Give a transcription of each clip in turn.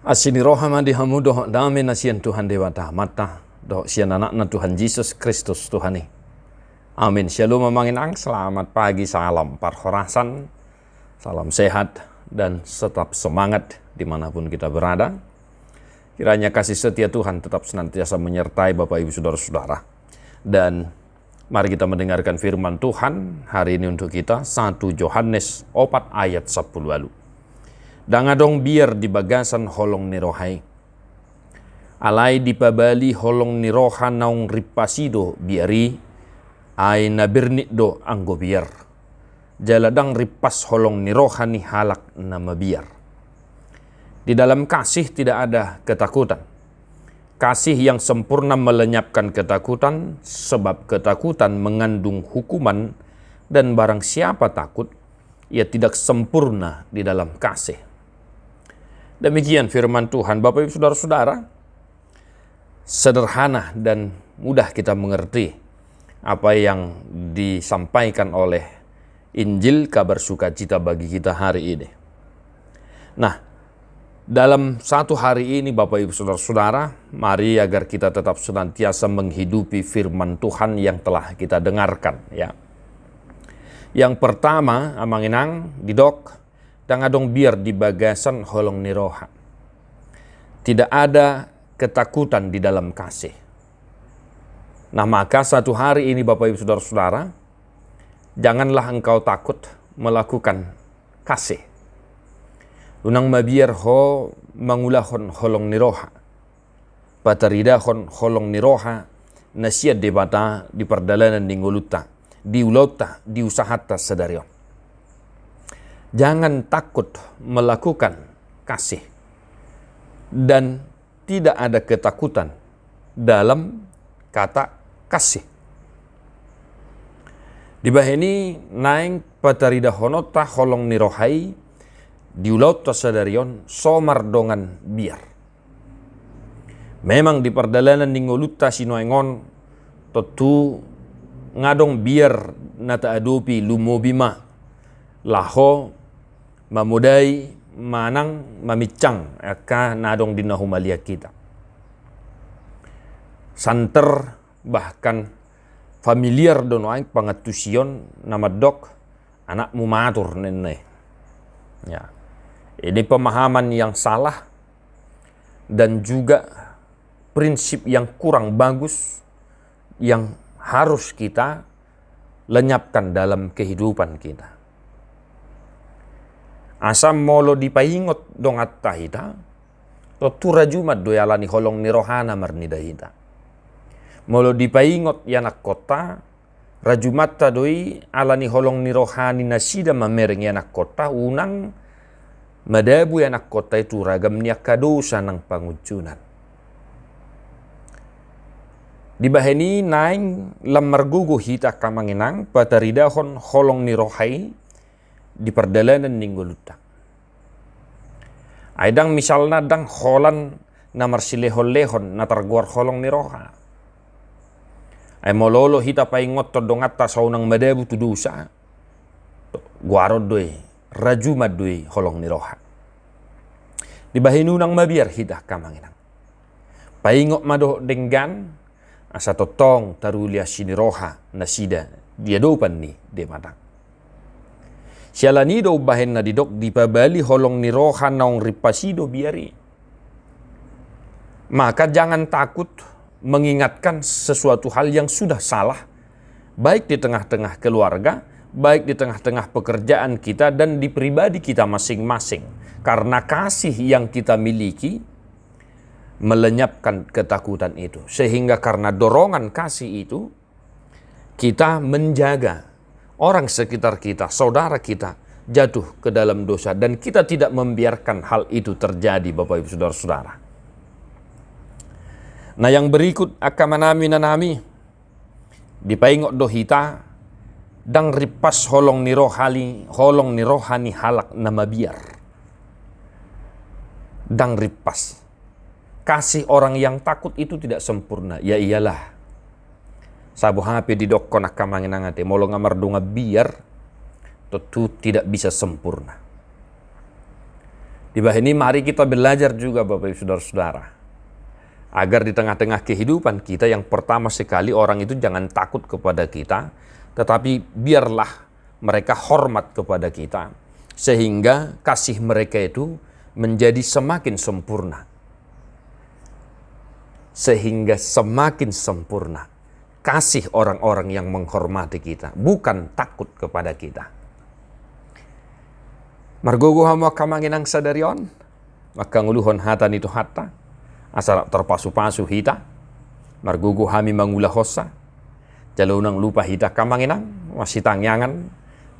Asini rohama di hamudo dame nasian Tuhan dewata mata do sian anakna Tuhan Yesus Kristus Tuhani. Amin. Shalom memanginang, selamat pagi, salam parhorasan, salam sehat dan tetap semangat dimanapun kita berada. Kiranya kasih setia Tuhan tetap senantiasa menyertai Bapak Ibu Saudara-saudara. Dan mari kita mendengarkan firman Tuhan hari ini untuk kita 1 Yohanes 4 ayat 10 lalu. Dangadong biar di bagasan holong nirohai. Alai di pabali holong niroha naung ripasido biari ay nabirnit do anggo biar. Jaladang ripas holong niroha ni halak nama biar. Di dalam kasih tidak ada ketakutan. Kasih yang sempurna melenyapkan ketakutan, sebab ketakutan mengandung hukuman, dan barang siapa takut, ia tidak sempurna di dalam kasih. Demikian firman Tuhan. Bapak Ibu Saudara-saudara, sederhana dan mudah kita mengerti apa yang disampaikan oleh Injil kabar sukacita bagi kita hari ini. Nah, dalam satu hari ini Bapak Ibu Saudara-saudara, mari agar kita tetap senantiasa menghidupi firman Tuhan yang telah kita dengarkan, ya. Yang pertama, amanginang didok dangadong biar di bagasan holong niroha. Tidak ada ketakutan di dalam kasih. Nah, maka satu hari ini Bapak Ibu Saudara-saudara, janganlah engkau takut melakukan kasih. Unang mabiar ho mangulahon holong niroha. Pataridahon holong niroha nasiat debata di perdalanan di nguluta, di ulota, di usahata sedarion. Jangan takut melakukan kasih. Dan tidak ada ketakutan dalam kata kasih. Di bahini naing patarida honota holong nirohai diulauta sadarion somar dongan biar. Memang di perdalanan ningoluta sinoengon totu ngadong biar nata adopi lumobima laho mamudai manang mamicang aka nadong dinahumalia kita. Santer bahkan familiar donoaing pangatusion nama dok anakmu matur nene. Ya. Ini pemahaman yang salah dan juga prinsip yang kurang bagus yang harus kita lenyapkan dalam kehidupan kita. Asam molo dipaingot dong atta hita, to rajumat do yalani holong nirohana marnida hita. Molo dipaingot yanak kota, rajumatta doi alani holong nirohani nasida mamereng yanak kota, unang madabu yanak kota itu ragam niak kadosa ng pangucunan. Di baheni naing lamargugo hita kamanginang pataridahon holong nirohai di perdalanan ningguluta. Aidang misalna dang holan namar silehon-lehon natarguar holong niroha. Ay mololo hita paingot to dongata saunang madebu tudusa. Guarod doy, rajumad doy holong niroha. Di bahinunang mabiar hita kamanginang. Paingot mado denggan asa totong tarulia siniroha nasida dia dopan ni de matang. Sialanido bahen na didok di pabali holong niroha naong ripasido biari. Maka jangan takut mengingatkan sesuatu hal yang sudah salah, baik di tengah-tengah keluarga, baik di tengah-tengah pekerjaan kita dan di pribadi kita masing-masing. Karena kasih yang kita miliki melenyapkan ketakutan itu. Sehingga karena dorongan kasih itu, kita menjaga orang sekitar kita, saudara kita jatuh ke dalam dosa. Dan kita tidak membiarkan hal itu terjadi, Bapak Ibu Saudara-saudara. Nah, yang berikut akamanami nanami dipaingok dohita dang ripas holong nirohani halak nama biar. Dang ripas. Kasih orang yang takut itu tidak sempurna. Ya iyalah. Sabu hape di dokon akamanginangate molo ngamar dunga biar tentu tidak bisa sempurna. Di Di bawah ini mari kita belajar juga Bapak Ibu Saudara-saudara, agar di tengah-tengah kehidupan kita yang pertama sekali orang itu jangan takut kepada kita, tetapi biarlah mereka hormat kepada kita, sehingga kasih mereka itu menjadi semakin sempurna. Sehingga semakin sempurna kasih orang-orang yang menghormati kita, bukan takut kepada kita. Margogo hama kamanginang sadarion, maka nguluhon hatan itu hatta, asal terpasu-pasu hita, margogo hami mangulah hosa, jalunang lupa hita kamanginang, masih tangyangan,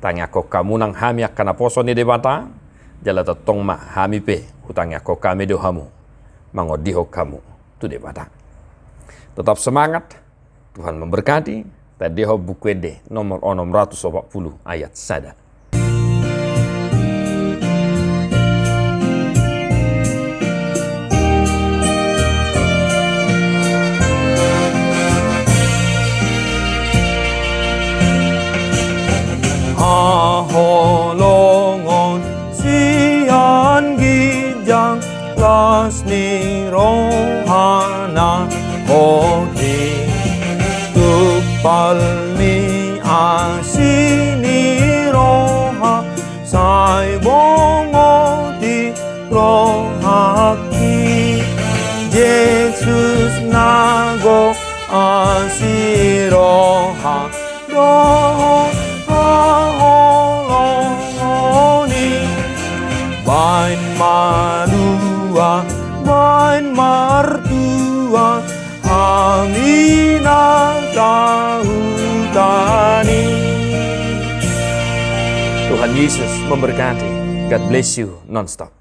tanya kok kamu nang hami akan aposo ni debata, jala tatong ma hami pe, hutangnya kok kami dohamu, mangodiho kamu, tu debata. Tetap semangat, Tuhan memberkati, tadeho bukwede nomor 640 ayat sada. Holongon sian gijang lasni rohana hodi tupal ni asini roha sai bongo di rohaki Yesus nago asiroha roha Bain marua, bain martua, hamina kahutani. Tuhan Yesus memberkati. God bless you non-stop.